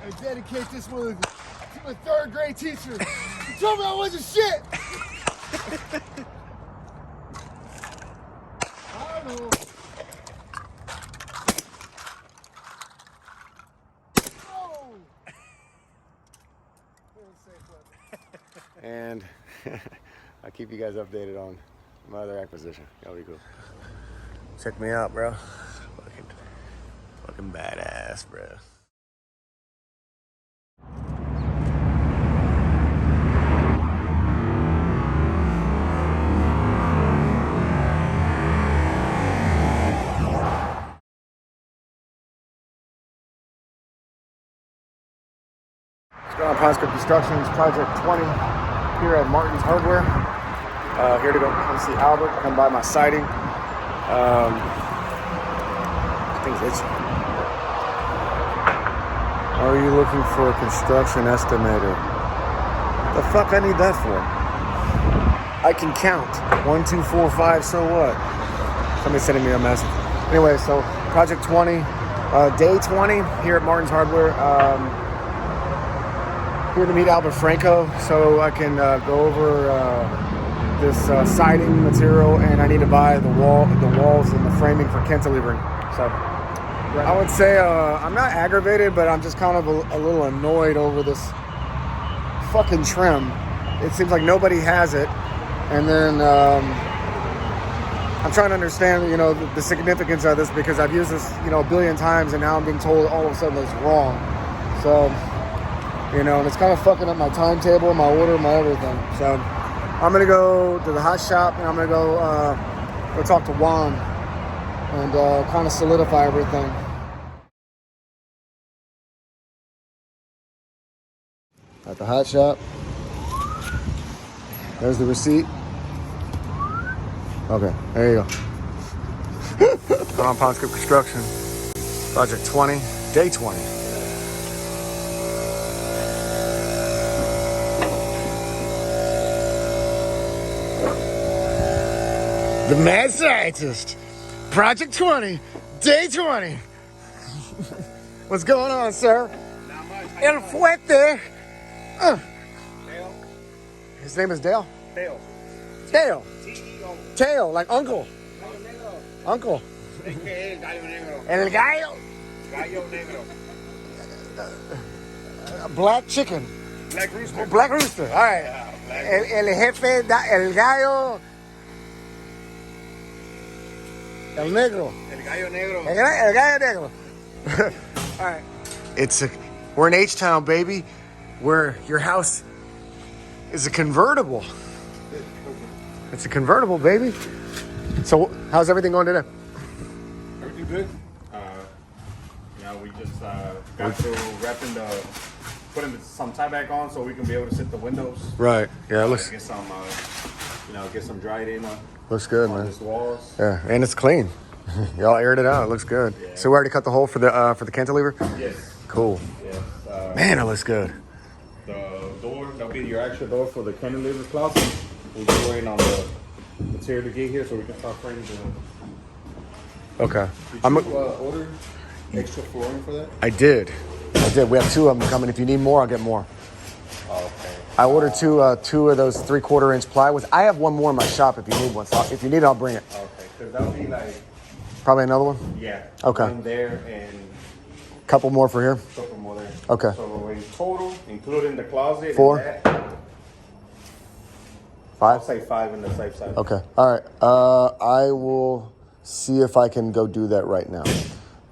I dedicate this one to my third grade teacher. He told me I wasn't shit. I don't know. And I'll keep you guys updated on my other acquisition. That'll be cool. Check me out, bro. Fucking badass, bro. What's going on, Ponce Group Construction? It's Project 20 here at Martin's Hardware. Here to go come see Albert, come by my siding. Things itchy. Are you looking for a construction estimator? The fuck I need that for? I can count. 1, 2, 4, 5, so what? Somebody's sending me a message. Anyway, so Project 20, day 20 here at Martin's Hardware. Here to meet Albert Franco so I can go over this siding material, and I need to buy the walls and the framing for cantilevering. So I would say I'm not aggravated, but I'm just kind of a little annoyed over this fucking trim. It seems like nobody has it, and then I'm trying to understand, the significance of this, because I've used this, a billion times, and now I'm being told all of a sudden it's wrong. So, and it's kind of fucking up my timetable, my order, my everything. So I'm gonna go to the hot shop, and I'm gonna go talk to Juan and kind of solidify everything. At the hot shop. There's the receipt. Okay, there you go. I'm on Ponce Group Construction, Project 20, day 20. The Mad Scientist, Project 20, day 20. What's going on, sir? Not much. El Fuerte. Dale. His name is Dale? Dale. Dale. T-E-O. Tail, like uncle. Gallo negro. Uncle. AKA el gallo negro. El gallo. Gallo negro. Black chicken. Black rooster. Black rooster. All right. Yeah, black El jefe, el gallo. El negro. El gallo negro. El gallo negro. All right. We're in H-Town, baby, where your house is a convertible. It's a convertible, baby. So, how's everything going today? Everything good? We just got through putting some tie back on so we can be able to sit the windows. Right. Yeah, it looks Get some, get some dried in looks good, on man. these walls. Yeah, and it's clean. Y'all aired it out. It looks good. Yeah. So we already cut the hole for the cantilever. Yes. Cool. Yes. Man, it looks good. The door, that'll be your actual door for the cantilever closet. We're just waiting on the material to get here so we can start framing the... Okay. Did you order extra flooring for that? I did. We have 2 of them coming. If you need more, I'll get more. Oh, okay. I ordered two of those 3/4 inch plywoods. I have one more in my shop if you need one. So if you need it, I'll bring it. Okay, because that'll be like... Probably another one? Yeah. Okay. One there and Couple more for here? a couple more there. Okay. So in total, including the closet... 4? And that, 5? I'll say 5 in the safe side. Okay. All right. I will see if I can go do that right now.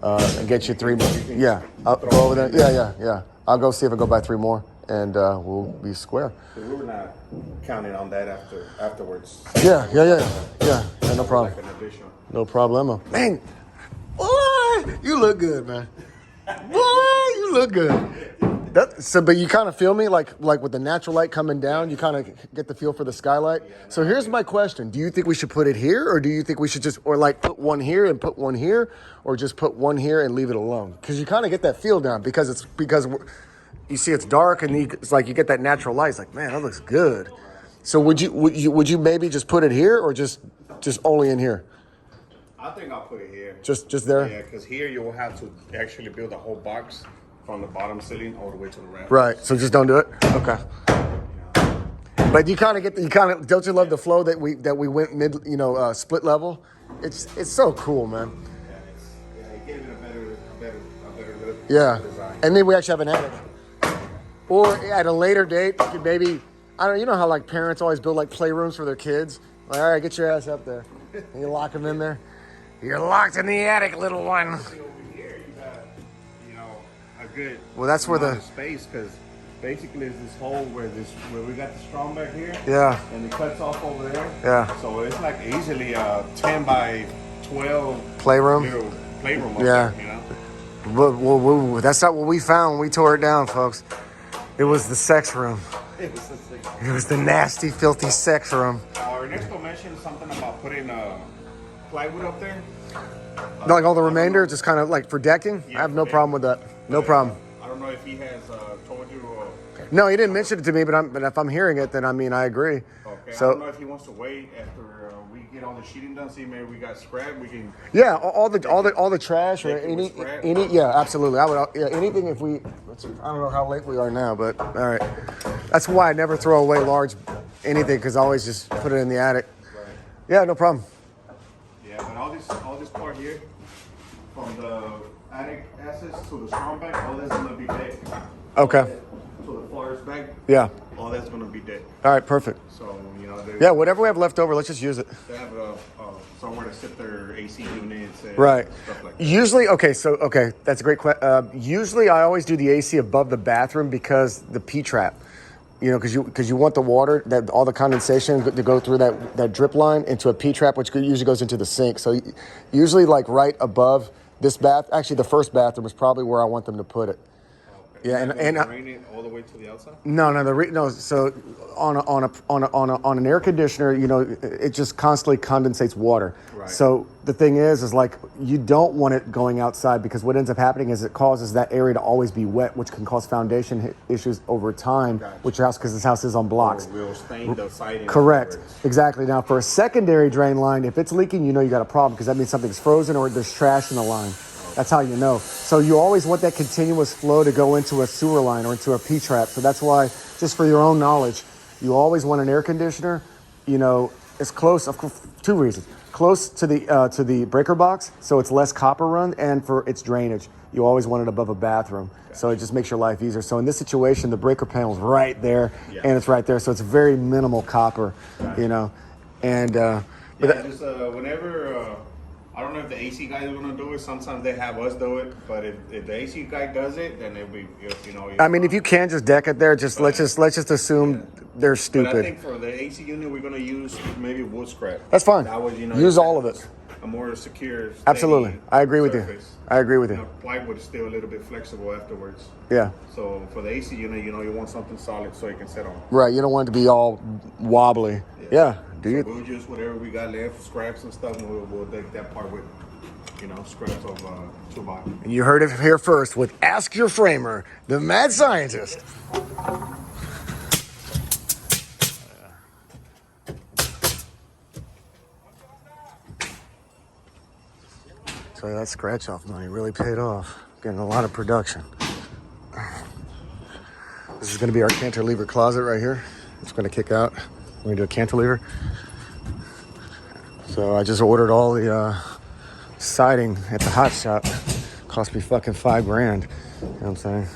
And get you 3 more. Yeah. I'll go over there. Yeah. I'll go see if I go buy 3 more, and we'll be square. So we were not counting on that afterwards. Yeah. No problem. Like an additional. No problemo. Man, boy, you look good, man. Boy, you look good. But you kind of feel me, like with the natural light coming down, you kind of get the feel for the skylight. So here's my question: do you think we should put it here, or do you think we should just, put one here and put one here, or just put one here and leave it alone? Because you kind of get that feel down because you see it's dark and it's like you get that natural light. It's like, man, that looks good. So would you maybe just put it here, or just only in here? I think I'll put it here. Just there? Yeah, because here you will have to actually build a whole box from the bottom ceiling all the way to the rafters. Right. So just don't do it. Okay. But you kind of don't you love the flow that we went mid, split level? It's so cool, man. Yeah, it gave it a better look. Yeah. Design. And then we actually have an attic. Or at a later date, you could maybe, I don't know, you know how like parents always build like playrooms for their kids? Like, all right, get your ass up there. And you lock them in there. You're locked in the attic, little one. See, over here you got, a good Well, that's where amount the of space, because basically it's this hole where we got the strong back here. Yeah. And it cuts off over there. Yeah. So it's like easily a 10 by 12 Playroom? little playroom up Yeah. there, Well, that's not what we found when we tore it down, folks. It was the sex room. It was the nasty, filthy sex room. Ernesto mentioned something about putting plywood up there. Like all the remainder, just kind of like for decking? Yeah, I have no for problem with that. No problem. I don't know if he has told you. No, he didn't mention it to me, but if I'm hearing it, then I mean, I agree. Okay. So, I don't know if he wants to wait after we get all the sheeting done. See, maybe we got scrap. We can. yeah, all the trash or Take it with scrap. any yeah, absolutely. I would anything if we. I don't know how late we are now, but all right. That's why I never throw away large anything, because I always just put it in the attic. Right. Yeah, no problem. Yeah, but all this part here, from the attic access to the strong back, all that's gonna be deck. Okay. So the floor is back. Yeah. All that's gonna be deck. All right. Perfect. So Yeah, whatever we have left over, let's just use it. they have somewhere to sit their AC units and Right. stuff like that. Usually, that's a great question. Usually, I always do the AC above the bathroom because the P trap. Because you want the water, that all the condensation to go through that drip line into a P trap, which usually goes into the sink. So usually, like right above this bath, actually the first bathroom is probably where I want them to put it. Yeah, and drain it all the way to the outside. No. So on an air conditioner, it just constantly condensates water. Right. So the thing is like you don't want it going outside, because what ends up happening is it causes that area to always be wet, which can cause foundation issues over time with your house, because this house is on blocks. We'll stain the siding. Correct. afterwards. Exactly. Now, for a secondary drain line, if it's leaking, you got a problem, because that means something's frozen or there's trash in the line. That's how you know. So you always want that continuous flow to go into a sewer line or into a P-trap. So that's why, just for your own knowledge, you always want an air conditioner, as close, of course, 2 reasons. Close to the breaker box, so it's less copper run, and for its drainage. You always want it above a bathroom. So it just makes your life easier. So in this situation, the breaker panel's right there, and it's right there. So it's very minimal copper, And, just whenever, I don't know if the AC guys are gonna do it. Sometimes they have us do it, but if the AC guy does it, then it'll be, I mean, if you can just deck it there, let's just assume they're But I stupid. think for the AC unit, we're gonna use maybe wood scrap. That's fine. That way, Use all of it. A more secure. steady Absolutely. I agree with you. surface. I agree with you. Plywood is still a little bit flexible afterwards. Yeah. So for the AC unit, you want something solid so it can sit on. Right. You don't want it to be all wobbly. Yeah. Do you? We'll just whatever we got left, scraps and stuff, and we'll deck that part with, scraps of 2x. You heard it here first with Ask Your Framer, the mad scientist. So that scratch off money really paid off. Getting a lot of production. This is going to be our cantilever closet right here. It's going to kick out. We're going to do a cantilever. So I just ordered all the siding at the hot shop. Cost me fucking $5,000. You know what I'm saying?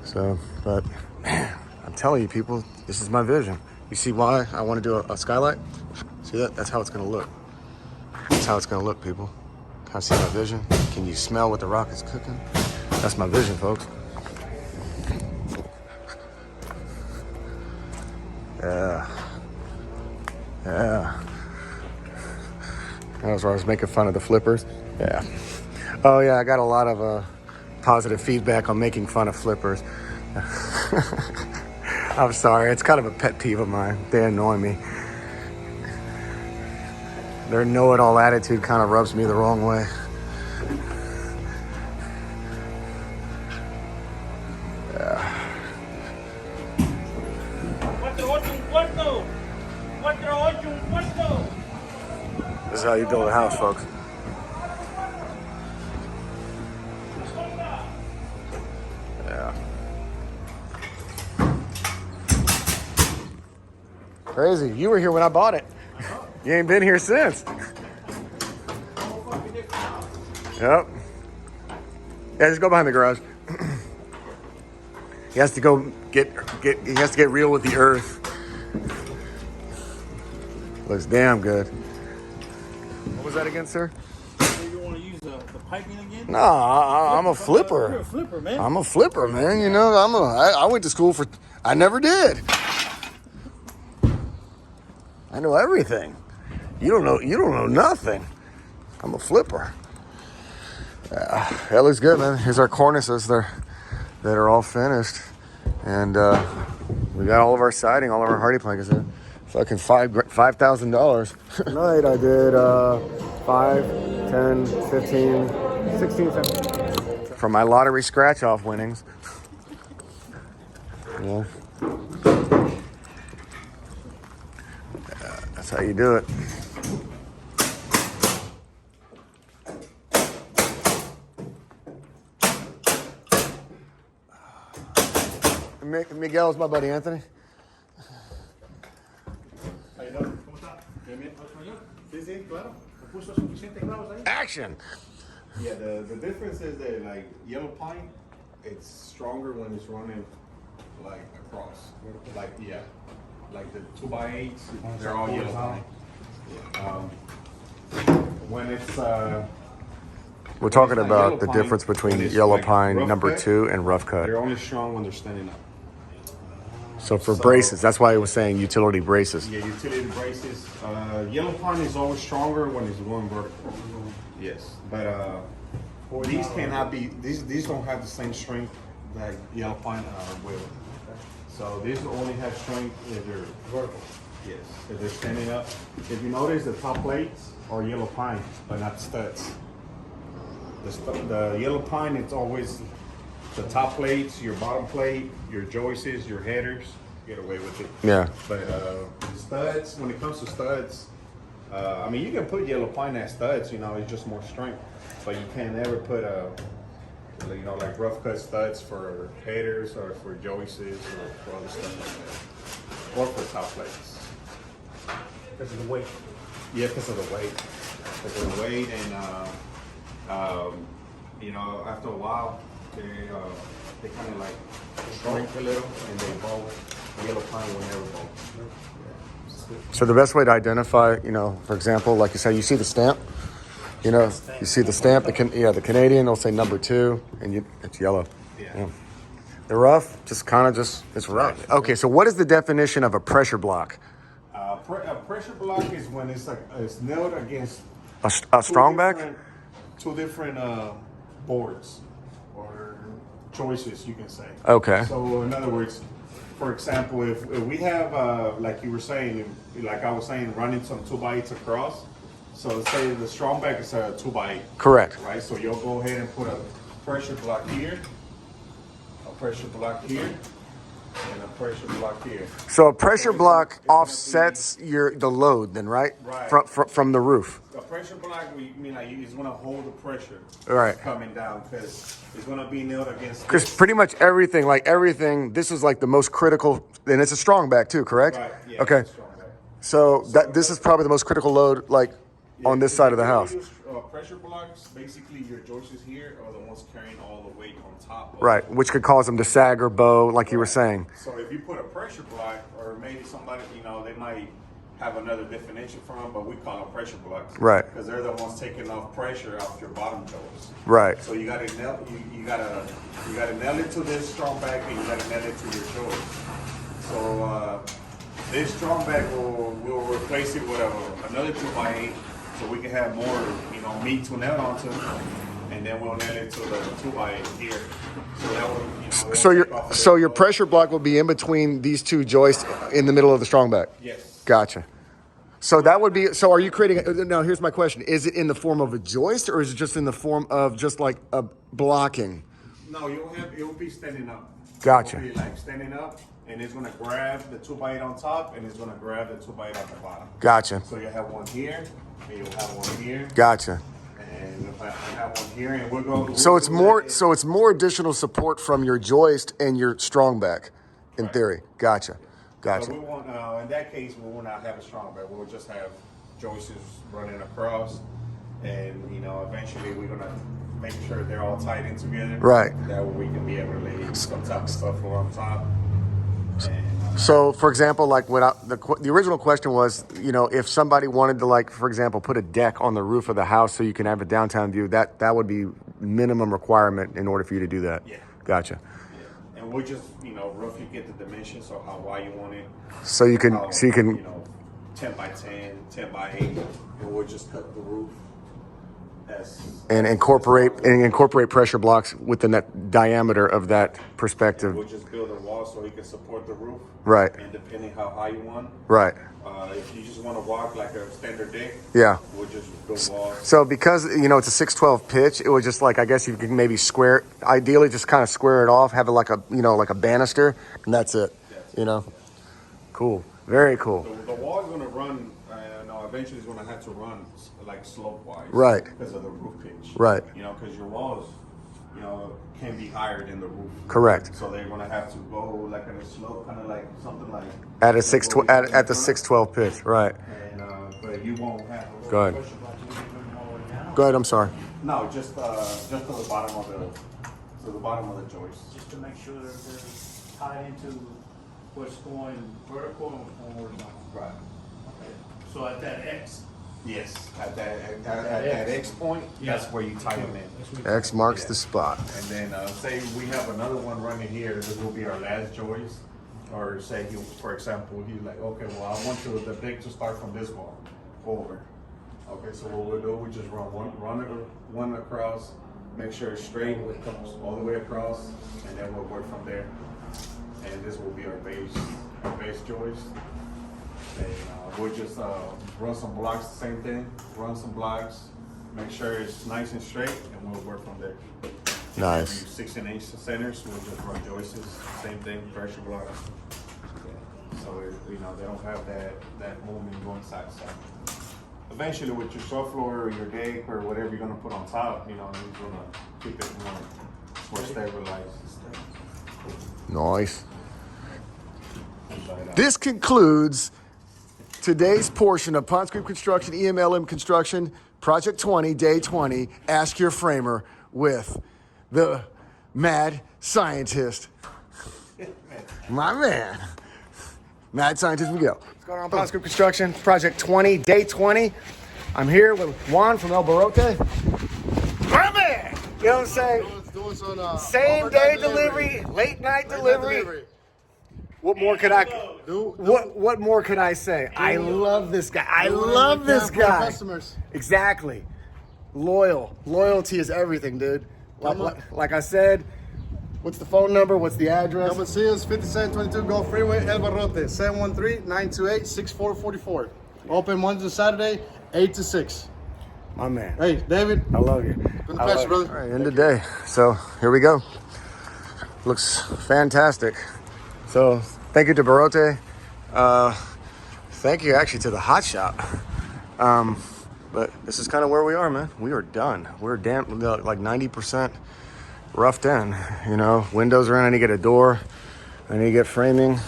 So, but man, I'm telling you people, this is my vision. You see why I want to do a skylight? See that? That's how it's going to look. That's how it's going to look, people. Can I see my vision? Can you smell what the rock is cooking? That's my vision, folks. Yeah. That was where I was making fun of the flippers. Yeah. Oh, yeah, I got a lot of positive feedback on making fun of flippers. I'm sorry. It's kind of a pet peeve of mine. They annoy me. Their know-it-all attitude kind of rubs me the wrong way. This is how you build a house, folks. Crazy. You were here when I bought it. You ain't been here since. Yep. Yeah, just go behind the garage. He has to go get. He has to get real with the earth. Looks damn good. What was that again, sir? You want to use the piping again? No, I'm a flipper. You're a flipper, man. I'm a flipper, man. You know, I went to school for. I never did. I know everything. You don't know nothing. I'm a flipper. That looks good, man. Here's our cornices. That are all finished, and we got all of our siding, all of our hardy planks in. Fucking $5,000. Tonight I did 5, 10, 15, 16, 17. From my lottery scratch-off winnings. Yeah. That's how you do it. Miguel's my buddy Anthony. Action! Yeah, the difference is that like yellow pine, it's stronger when it's running like across. Like like the 2x8s, they're all yellow pine. When it's we're talking not about yellow the pine, difference between when it's yellow like pine rough number cut, 2 and rough cut. they're only strong when they're standing up. So for braces, that's why I was saying utility braces. Yeah, utility braces. Yellow pine is always stronger when it's going vertical. Yes, but these cannot be. These don't have the same strength that yellow pine will. So these only have strength if they're vertical. Yes, if they're standing up. If you notice, the top plates are yellow pine, but not studs. The yellow pine, it's always the top plates, your bottom plate, your joists, your headers, get away with it. Yeah. But studs, when it comes to studs, I mean, you can put yellow pine as studs, you know, it's just more strength. But you can't ever put, like rough cut studs for headers or for joists or for other stuff like that. Or for top plates. Because of the weight. Yeah, because of the weight. Because of the weight and, after a while, they kind of like shrink a little and they bow. Yellow pine will never bow. So the best way to identify, for example, like you say, you see the stamp. You see the stamp. The Canadian will say number 2, and it's yellow. Yeah. The rough, it's rough. Okay, so what is the definition of a pressure block? A pressure block is when it's nailed against A strong back? Two different boards or choices, you can say. Okay. So in other words, for example, if we have, like you were saying, like I was saying, running some 2x8s across. So say the strong back is a 2x8. Correct. Right. So you'll go ahead and put a pressure block here, a pressure block here, and a pressure block here. So a pressure block offsets the load, then, right? Right. From the roof. A pressure block, it's going to hold the pressure Right. coming down because it's going to be nailed against. Because pretty much everything, this is like the most critical, and it's a strong back too, correct? Right. Yeah, Okay. it's a strong back. So this is probably the most critical load, on this side of the house. Use, pressure blocks, basically your joists here are the ones carrying all the weight on top. Right, which could cause them to sag or bow, like you were saying. So if you put a pressure block, or maybe somebody, they might have another definition for them, but we call them pressure blocks. Right. Because they're the ones taking off pressure off your bottom joists. Right. So you gotta nail it to this strong back, and you gotta nail it to your joist. So this strong back will replace it with another 2x8, so we can have more, meat to nail onto, and then we'll nail it to the 2x8 here. So that will, So your pressure block will be in between these two joists in the middle of the strong back. Yes. Gotcha. So that would be. So are you creating? Now here's my question: is it in the form of a joist, or is it just in the form of just like a blocking? No, it'll be standing up. Gotcha. It'll be like standing up, and it's gonna grab the 2x8 on top, and it's gonna grab the 2x8 on the bottom. Gotcha. So you'll have one here, and you'll have one here. Gotcha. And we'll have one here, and we'll go. So it's more. So it's more additional support from your joist and your strong back, in theory. Gotcha. Gotcha. So we won't, in that case, we will not have a strong bed. We'll just have joists running across, and eventually we're gonna make sure they're all tied in together. Right. That way we can be able to lay some type of stuff on top. And, So, for example, like the original question was, if somebody wanted to, like, for example, put a deck on the roof of the house so you can have a downtown view, that would be minimum requirement in order for you to do that. Yeah. Gotcha. yeah. And we'll just roughly get the dimensions, so how wide you want it. So you can, 10 by 10, 10 by 8, and we'll just cut the roof. And incorporate pressure blocks within that diameter of that perspective. We'll just build a wall so it can support the roof. Right. And depending how high you want. Right. If you just want to walk like a standard deck. Yeah. We'll just build walls. So because it's a 612 pitch, it was just like, I guess you could maybe ideally just kind of square it off, have it like a banister, and that's it. Cool. Very cool. The wall is going to run. Eventually, it's going to have to run like slope-wise, right? Because of the roof pitch, right? Because your walls, can be higher than the roof. Correct. So they're going to have to go like on a slope, kind of like something like at a 612 at the 612 pitch, right? And but you won't have. Go ahead. Go ahead. I'm sorry. No, just to the bottom of the joist. Just to make sure that they're tied into what's going vertical and horizontal. Right. Okay. So at that X. Yes, at that X point, that's where you tie them in. X marks the spot. And then say we have another one running here. This will be our last joist. Or say, for example, he's like, okay, well, I want the deck to start from this wall over. Okay, so what we'll do, we just run one across, make sure it's straight, it comes all the way across, and then we'll work from there. And this will be our base joist. And we'll just run some blocks, same thing, run some blocks, make sure it's nice and straight, and we'll work from there. Nice. 16-inch centers, we'll just run joists, same thing, pressure blocks. Yeah. So they don't have that movement going side to side. Eventually, with your subfloor or your deck or whatever you're gonna put on top, you're gonna keep it more stabilized. Nice. This concludes today's portion of Ponce Group Construction, EMLM Construction, Project 20, Day 20, Ask Your Framer with the mad scientist, my man, mad scientist Miguel. What's going on, Ponce Group Construction, Project 20, Day 20. I'm here with Juan from El Barote. My man! You know what I'm saying? Same day delivery, late night delivery. What more could I do? What more could I say? I love this guy. I love this guy. Customers. Exactly. Loyalty is everything, dude. Like I said, what's the phone number? What's the address? Come and see us, 5722 Gulf Freeway, El Barrote, 713-928-6444. Open Monday to Saturday, 8 to 6. My man. Hey, David. I love you. Been a pleasure, brother. All right, end of day. So here we go. Looks fantastic. So thank you to Barote. Thank you actually to the Hot Shop. But this is kind of where we are, man. We are done. We're like 90% roughed in. Windows are in. I need to get a door. I need to get framing.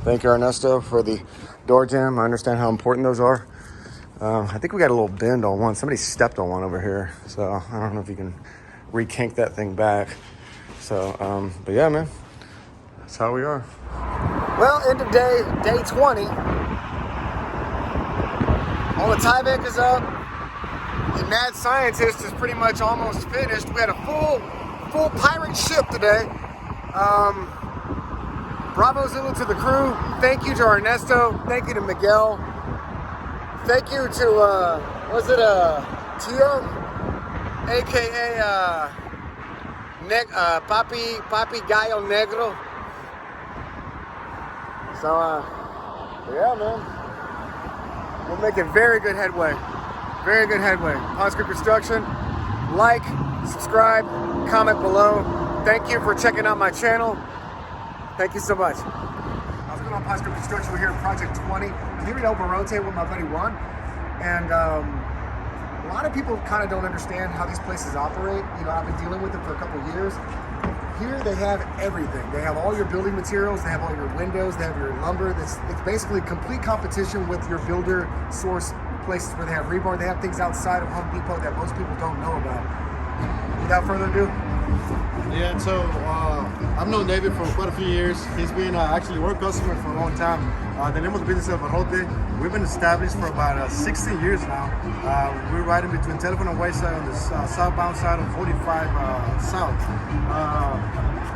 Thank you, Ernesto, for the door jamb. I understand how important those are. I think we got a little bend on one. Somebody stepped on one over here. So I don't know if you can re-kink that thing back. So, but yeah, man. That's how we are. Well, end of day 20. All the tie back is up. The mad scientist is pretty much almost finished. We had a full pirate ship today. Bravo Zulu to the crew. Thank you to Ernesto. Thank you to Miguel. Thank you to Tio, aka Papi Gallo Negro. So yeah, man. We're making very good headway. Very good headway. Ponce Group Construction. Like, subscribe, comment below. Thank you for checking out my channel. Thank you so much. How's it going on, Ponce Group Construction? We're here at Project 20. I'm here at El Barote with my buddy Juan. And a lot of people kind of don't understand how these places operate. I've been dealing with them for a couple of years. here they have everything. They have all your building materials, they have all your windows, they have your lumber. It's basically complete competition with your builder source places where they have rebar. They have things outside of Home Depot that most people don't know about. Without further ado. Yeah, so I've known David for quite a few years. He's been actually a work customer for a long time. The name of the business is Barrote. We've been established for about 16 years now. We're right in between Telephone and Wayside on the southbound side of 45 South.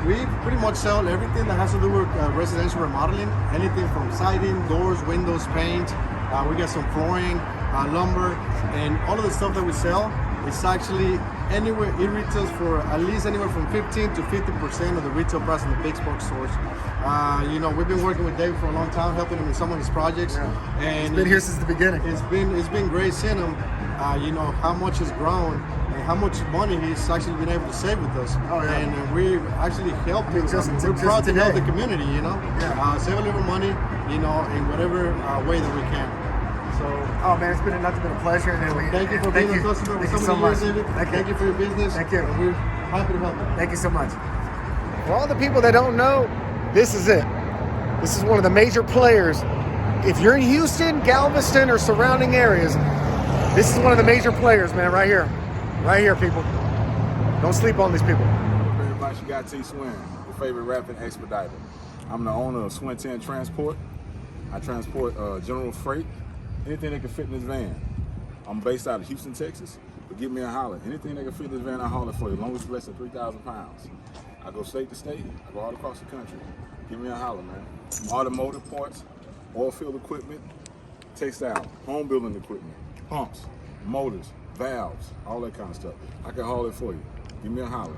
We pretty much sell everything that has to do with residential remodeling. Anything from siding, doors, windows, paint. We got some flooring, lumber, and all of the stuff that we sell. It's actually anywhere, it retails for at least anywhere from 15 to 50% of the retail price in the big box stores. You know, we've been working with David for a long time, helping him in some of his projects. Yeah. And He's been here since the beginning. It's been great seeing him, you know, how much he's grown and how much money he's actually been able to save with us. Oh, yeah. And we actually helped him. We're just proud to help today. the community, you know. Yeah. Save a little money, you know, in whatever way that we can. So, Oh man, it's been nothing but a pleasure. And thank you for being a customer Thank for you so so many much. years, David. Thank you for your business. Thank you. And we're happy to help you. Thank you so much. For all the people that don't know, this is it. This is one of the major players. If you're in Houston, Galveston, or surrounding areas, this is one of the major players, man, right here. Right here, people. Don't sleep on these people. Everybody, you got T Swin, your favorite rapid expediter. I'm the owner of Swin 10 Transport. I transport general freight, anything that can fit in this van. I'm based out of Houston, Texas, but give me a holler. Anything that can fit in this van, I haul it for you, as long as it's less than 3,000 pounds. I go state to state, I go all across the country. Give me a holler, man. Automotive parts, oil field equipment, textile, home building equipment, pumps, motors, valves, all that kind of stuff. I can haul it for you. Give me a holler.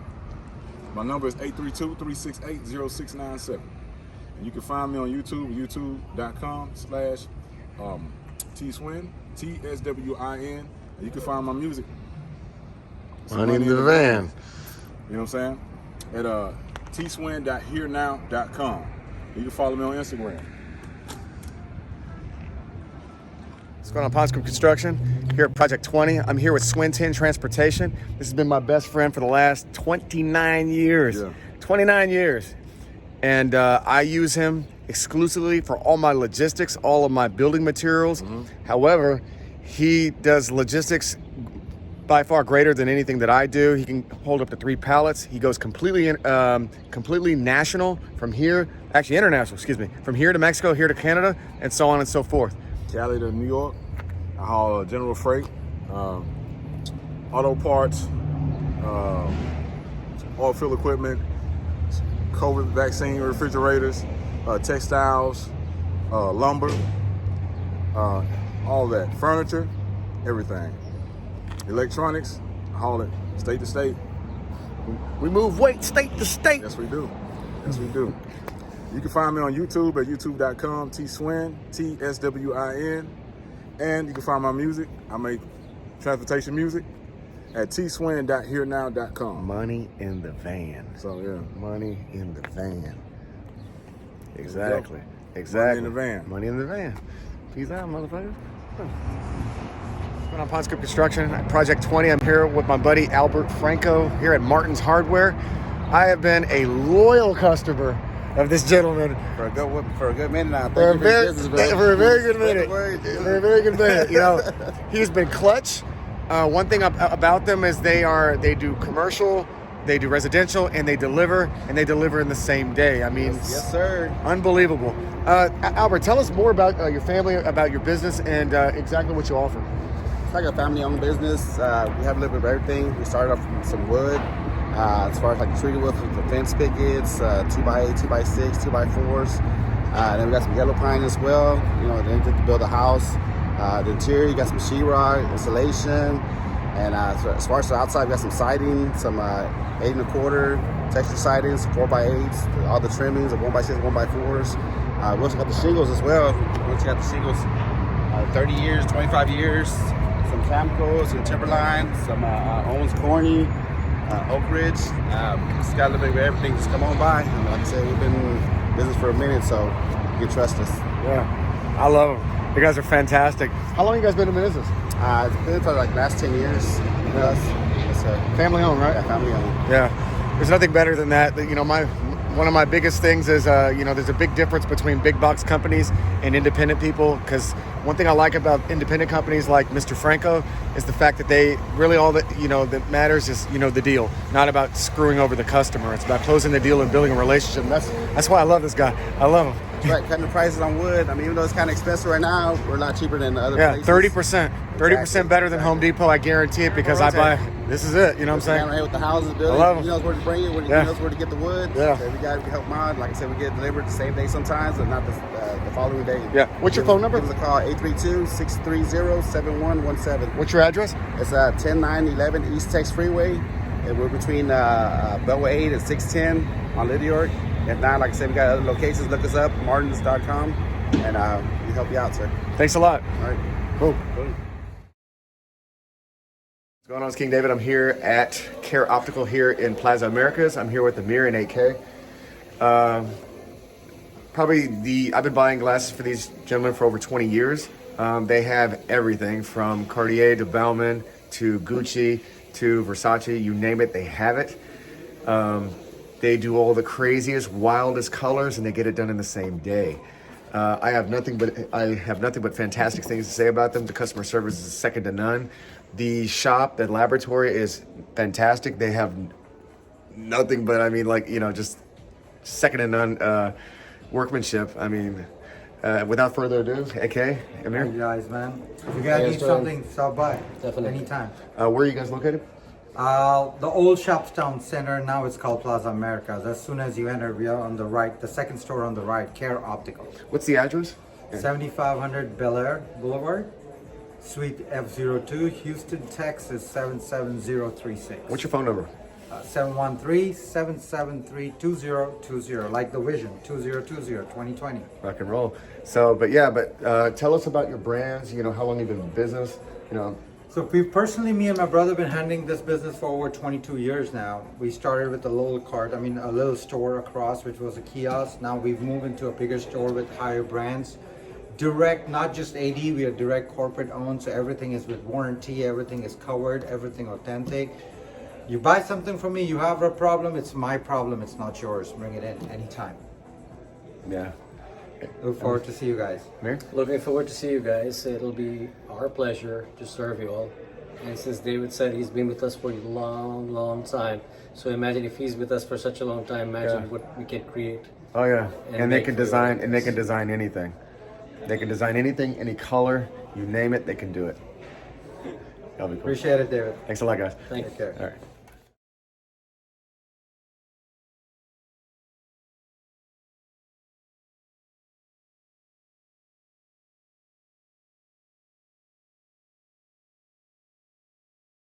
My number is 832-368-0697. And you can find me on YouTube, youtube.com/Tswin, TSWIN. And you can find my music. It's Money in the van. You know what I'm saying? At tswin.herenow.com. You can follow me on Instagram. What's going on, Ponce Group Construction? Here at Project 20. I'm here with Swin 10 Transportation. This has been my best friend for the last 29 years. Yeah. 29 years. And I use him exclusively for all my logistics, all of my building materials. However, he does logistics by far greater than anything that I do. He can hold up to 3 pallets. He goes completely national from here, actually international, excuse me, from here to Mexico, here to Canada, and so on and so forth. Cali to New York. I haul general freight, auto parts, oil field equipment, COVID vaccine refrigerators, textiles, lumber, all that, furniture, everything. Electronics, I haul it state to state. We move weight state to state. Yes, we do. Yes, we do. You can find me on YouTube at youtube.com, Tswin, TSWIN. And you can find my music. I make transportation music at tswin.herenow.com. Money in the van. So, yeah. Money in the van. Exactly. Money Exactly. in the van. Money in the van. Peace out, motherfuckers. What's going on, Ponce Group Construction? At Project 20. I'm here with my buddy Albert Franco here at Martin's Hardware. I have been a loyal customer of this gentleman For a good minute now. for a very good minute. Word. For a very good minute. You know, he's been clutch. One thing about them is they do commercial, they do residential, and they deliver in the same day. I mean, Yes, sir. unbelievable. Albert, tell us more about your family, about your business, and exactly what you offer. It's like a family-owned business. We have a little bit of everything. We started off with some wood, as far as like treated with the fence pickets, 2x8, 2x6, 2x4s. Then we got some yellow pine as well. You know, then to build a house. The interior, you got some sheetrock, insulation, and so as far as the outside, we got some siding, some 8 1/4 texture sidings, 4x8s, all the trimmings of 1x6, 1x4s. We also got the shingles as well. We also got the shingles, 30 years, 25 years, some Camco, some Timberline, some Owens Corny, Oak Ridge. Just got a little bit of everything. Just come on by. And like I said, we've been in business for a minute, so you can trust us. Yeah, I love them. You guys are fantastic. How long have you guys been in business? It's been for like the last 10 years with us. Yes, sir. Family owned, right? Yeah, family owned. Yeah. There's nothing better than that. You know, one of my biggest things is, you know, there's a big difference between big box companies and independent people. Because one thing I like about independent companies like Mr. Franco is the fact that they really all that, you know, that matters is, you know, the deal, not about screwing over the customer. It's about closing the deal and building a relationship. And that's why I love this guy. I love him. Right, cutting the prices on wood. I mean, even though it's kind of expensive right now, we're a lot cheaper than the other places. 30% better than Home Depot. I guarantee it because I buy. This is it. You know what I'm saying? Right here with the houses building. I love 'em. He knows where to bring it. He knows where to get the wood. Yeah. So we got to help him out. Like I said, we get it delivered the same day sometimes, and not the following day. Yeah. What's your phone number? Give us a call 832-630-7117. What's your address? It's 10911 East Tex Freeway, and we're between Beltway 8 and 610 on Little York. If not, like I said, we got other locations. Look us up, martins.com, and we help you out, sir. Thanks a lot. All right. Cool. What's going on? It's King David. I'm here at Care Optical here in Plaza Americas. I'm here with Amir and AK. I've been buying glasses for these gentlemen for over 20 years. They have everything from Cartier to Bauman to Gucci to Versace, you name it, they have it. They do all the craziest, wildest colors, and they get it done in the same day. I have nothing but fantastic things to say about them. The customer service is second to none. The shop, the laboratory is fantastic. They have nothing but, I mean, like, you know, just second to none workmanship. I mean, without further ado, AK, Amir. Hey guys, man. If you guys need something, stop by. Definitely. Anytime. Where are you guys located? The old Shopstown Center, now it's called Plaza Americas. As soon as you enter, we are on the right, the second store on the right, Care Optical. What's the address? 7500 Bel Air Boulevard, Suite F02, Houston, Texas 77036. What's your phone number? 713-773-2020, like the Vision, 2020. Rock and roll. So, but tell us about your brands, you know, how long you've been in business, you know. So me and my brother have been handling this business for over 22 years now. We started with a little a little store across, which was a kiosk. Now we've moved into a bigger store with higher brands. Direct, not just AD, we are direct corporate owned, so everything is with warranty, everything is covered, everything authentic. You buy something from me, you have a problem, it's my problem, it's not yours. Bring it in anytime. Yeah. Look forward to see you guys. Amir? Looking forward to see you guys. It'll be our pleasure to serve you all. And since David said he's been with us for a long, long time, so imagine if he's with us for such a long time, imagine what we can create. Oh yeah, and they can design, anything. They can design anything, any color, you name it, they can do it. That'll be cool. Appreciate it, David. Thanks a lot, guys. Thank you. Take care. All right.